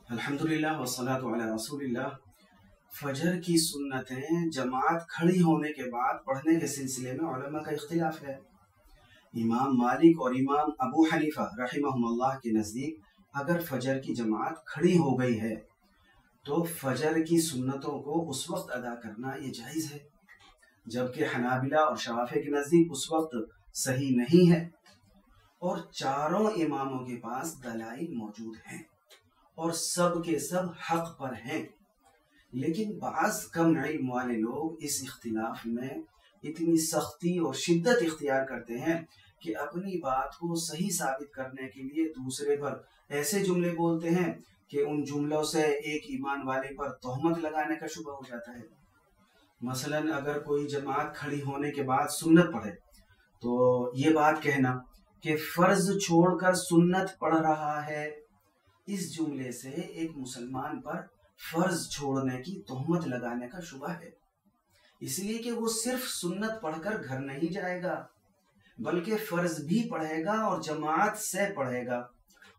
अल्हम्दुलिल्लाह वस्सलातु अला रसूलिल्लाह। फजर की सुन्नतें जमात खड़ी होने के बाद पढ़ने के सिलसिले में उलमा का इख्तिलाफ है। इमाम मालिक और इमाम अबू हनीफा रहमहुमुल्लाह के नज़दीक अगर फजर की जमात खड़ी हो गई है तो फजर की सुन्नतों को उस वक्त अदा करना ये जायज़ है, जबकि हनाबिला और शवाफे के नज़दीक उस वक्त सही नहीं है। और चारों इमामों के पास दलाइल मौजूद हैं और सब के सब हक पर हैं, लेकिन बाज़ कम इल्म वाले लोग इस इख्तिलाफ में इतनी सख्ती और शिद्दत इख्तियार करते हैं कि अपनी बात को सही साबित करने के लिए दूसरे पर ऐसे जुमले बोलते हैं कि उन जुमलों से एक ईमान वाले पर तोहमत लगाने का शुबा हो जाता है। मसलन अगर कोई जमात खड़ी होने के बाद सुन्नत पढ़े तो ये बात कहना कि फ़र्ज छोड़कर सुन्नत पढ़ रहा है, इस जुमले से एक मुसलमान पर फर्ज छोड़ने की तोहमत लगाने का शुबा है, इसलिए कि वो सिर्फ सुन्नत पढ़कर घर नहीं जाएगा बल्कि फर्ज भी पढ़ेगा और जमात से पढ़ेगा।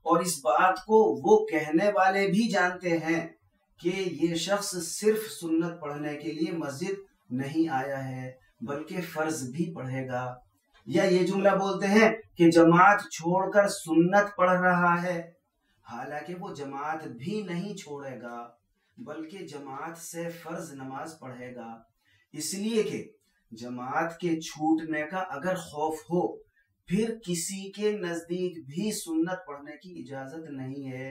और इस बात को वो कहने वाले भी जानते हैं कि ये शख्स सिर्फ सुन्नत पढ़ने के लिए मस्जिद नहीं आया है बल्कि फर्ज भी पढ़ेगा। या ये जुमला बोलते हैं कि जमात छोड़कर सुन्नत पढ़ रहा है, हालांकि वो जमात भी नहीं छोड़ेगा बल्कि जमात से फर्ज नमाज पढ़ेगा, इसलिए कि जमात के छूटने का अगर खौफ हो फिर किसी के नजदीक भी सुन्नत पढ़ने की इजाजत नहीं है।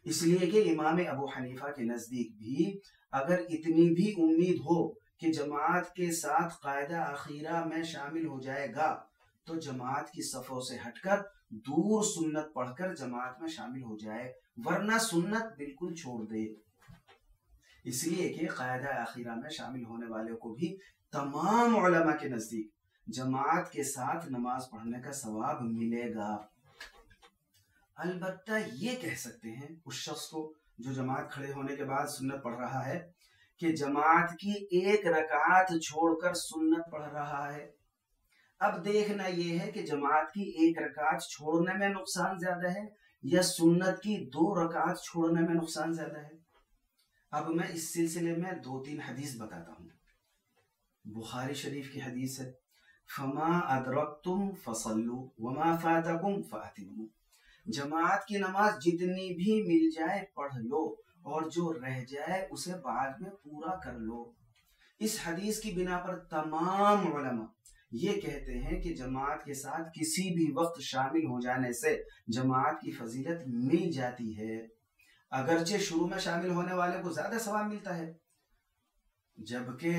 इसलिए कि इमाम अबू हनीफा के नजदीक भी अगर इतनी भी उम्मीद हो कि जमात के साथ कायदा आखिरा में शामिल हो जाएगा तो जमात की सफ़ों से हटकर दूर सुन्नत पढ़कर जमात में शामिल हो जाए, वरना सुन्नत बिल्कुल छोड़ दे। इसलिए कि कायदा आखिरा में शामिल होने वाले को भी तमाम उलमा के नजदीक जमात के साथ नमाज पढ़ने का सवाब मिलेगा। अलबत्ता ये कह सकते हैं उस शख्स को जो जमात खड़े होने के बाद सुन्नत पढ़ रहा है कि जमात की एक रकात छोड़कर सुन्नत पढ़ रहा है। अब देखना यह है कि जमात की एक रकात छोड़ने में नुकसान ज्यादा है या सुन्नत की 2 रकात छोड़ने में नुकसान ज्यादा है। अब मैं इस सिलसिले में 2-3 हदीस बताता हूँ। बुखारी शरीफ की हदीस है, फमा अदरक्तुम फसल्लु वमा फातकुम फातिमु। जमात की नमाज जितनी भी मिल जाए पढ़ लो और जो रह जाए उसे बाद में पूरा कर लो। इस हदीस की बिना पर तमाम उलमा ये कहते हैं कि जमात के साथ किसी भी वक्त शामिल हो जाने से जमात की फजीलत मिल जाती है, अगरचे शुरू में शामिल होने वाले को ज्यादा सवाब मिलता है, जबकि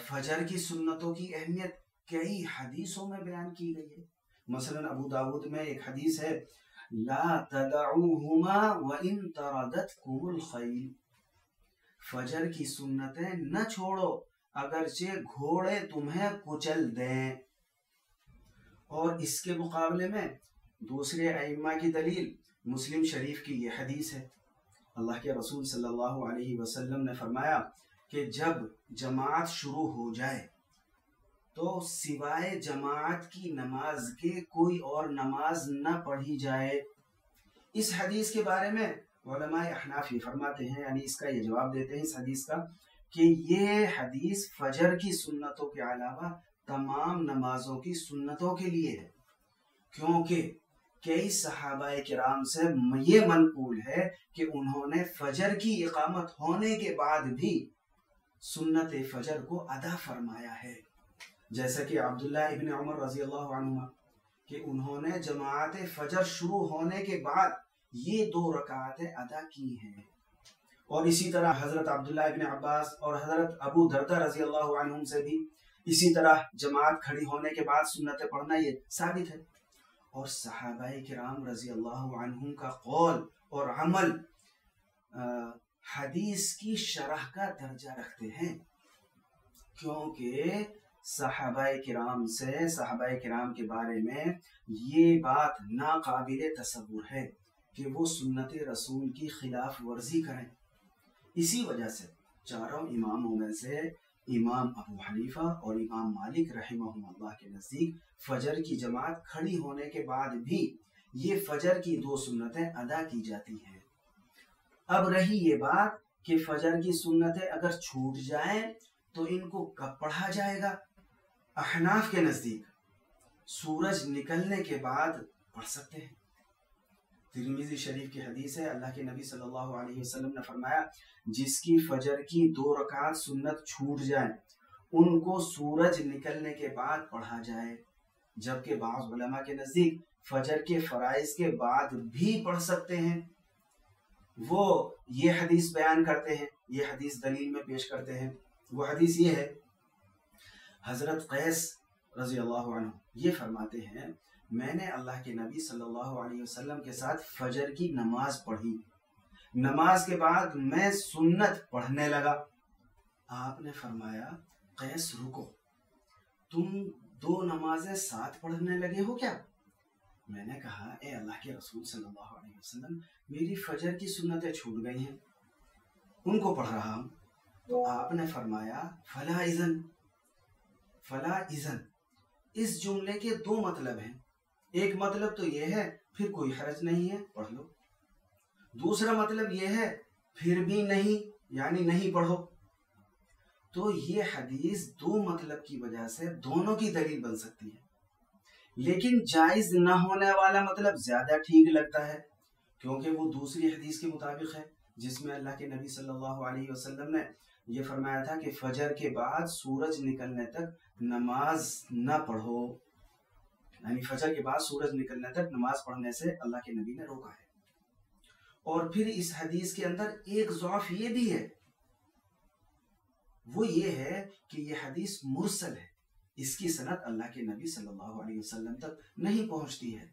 फजर की सुन्नतों की अहमियत कई हदीसों में बयान की गई है। मसलन अबू दाऊद में एक हदीस है, ला तदऊहुमा व इन तरदतकुमुल खैल। फजर की सुन्नतें न छोड़ो अगरचे घोड़े तुम्हें कुचल दें। और इसके मुकाबले में दूसरे अइम्मा की दलील मुस्लिम शरीफ की ये हदीस है। अल्लाह के रसूल सल्लल्लाहु अलैहि वसल्लम ने फरमाया कि जब जमात शुरू हो जाए तो सिवाय जमात की नमाज के कोई और नमाज न पढ़ी जाए। इस हदीस के बारे में उलमाए अहनाफ ये फरमाते हैं, यानी इसका ये जवाब देते हैं इस हदीस का, कि ये हदीस फजर की सुन्नतों के अलावा तमाम नमाजों की सुन्नतों के लिए है, क्योंकि कई सहाबाए किराम से ये मनकूल है कि उन्होंने फजर की इकामत होने के बाद भी सुन्नत फजर को अदा फरमाया है। जैसा कि अब्दुल्ला इब्न उमर रजी अल्लाह अन्हुमा कि उन्होंने जमात फजर शुरू होने के बाद ये 2 रकातें अदा की हैं। और इसी तरह हजरत अब्दुल्ला इब्न अब्बास और हजरत अबू दरदा रजी अल्लाह अन्हुम से भी इसी तरह जमात खड़ी होने के बाद सुन्नतें पढ़ना ये साबित है। और सहाबाए किराम रजी अल्लाह अन्हुम का कौल और अमल हदीस की शरह का दर्जा रखते हैं, क्योंकि सहाबाए किराम के बारे में ये बात नाकाबिले तसव्वुर है कि वो सुन्नत रसूल की खिलाफ वर्जी करें। इसी वजह से चारों इमामों में से इमाम अबू हनीफा और इमाम मालिक रहमहुल्लाह के नज़दीक फजर की जमात खड़ी होने के बाद भी ये फजर की 2 सुन्नतें अदा की जाती हैं। अब रही ये बात कि फजर की सुन्नतें अगर छूट जाएं तो इनको कब पढ़ा जाएगा? अहनाफ के नजदीक सूरज निकलने के बाद पढ़ सकते हैं। तिरमिज़ी शरीफ की हदीस है, अल्लाह के नबी सल्लल्लाहु अलैहि वसल्लम ने फरमाया, जिसकी फजर की 2 रकात सुन्नत छूट जाए उनको सूरज निकलने के बाद पढ़ा जाए। जबकि बाज़ उलमा के नजदीक फजर के फराइज के बाद भी पढ़ सकते हैं। वो ये हदीस बयान करते हैं, ये हदीस दलील में पेश करते हैं। वो हदीस ये है, हजरत कैस रजी अल्लाह अन्हु ये फरमाते हैं, मैंने अल्लाह के नबी सल्लल्लाहु अलैहि वसल्लम के साथ फजर की नमाज पढ़ी। नमाज के बाद मैं सुन्नत पढ़ने लगा। आपने फरमाया, कैस रुको, तुम 2 नमाजें साथ पढ़ने लगे हो क्या? मैंने कहा, ए अल्लाह के रसूल सल्लल्लाहु अलैहि वसल्लम, मेरी फजर की सुन्नतें छूट गई हैं, उनको पढ़ रहा हूँ। तो आपने फरमाया, फला इज़न, फला इज़न। इस जुमले के 2 मतलब हैं। एक मतलब तो ये है फिर कोई हरज नहीं है, पढ़ लो। दूसरा मतलब ये है फिर भी नहीं, यानी नहीं पढ़ो। तो ये हदीस 2 मतलब की वजह से दोनों की दलील बन सकती है, लेकिन जायज न होने वाला मतलब ज्यादा ठीक लगता है, क्योंकि वो दूसरी हदीस के मुताबिक है जिसमें अल्लाह के नबी सल्लल्लाहु अलैहि वसल्लम ने ये फरमाया था कि फजर के बाद सूरज निकलने तक नमाज न पढ़ो, यानी फजर के बाद सूरज निकलने तक नमाज पढ़ने से अल्लाह के नबी ने रोका है। और फिर इस हदीस के अंदर एक ज़ौफ ये भी है, वो ये है कि ये हदीस मुरसल है, इसकी सनद अल्लाह के नबी सल्लल्लाहु अलैहि वसल्लम तक नहीं पहुंचती है।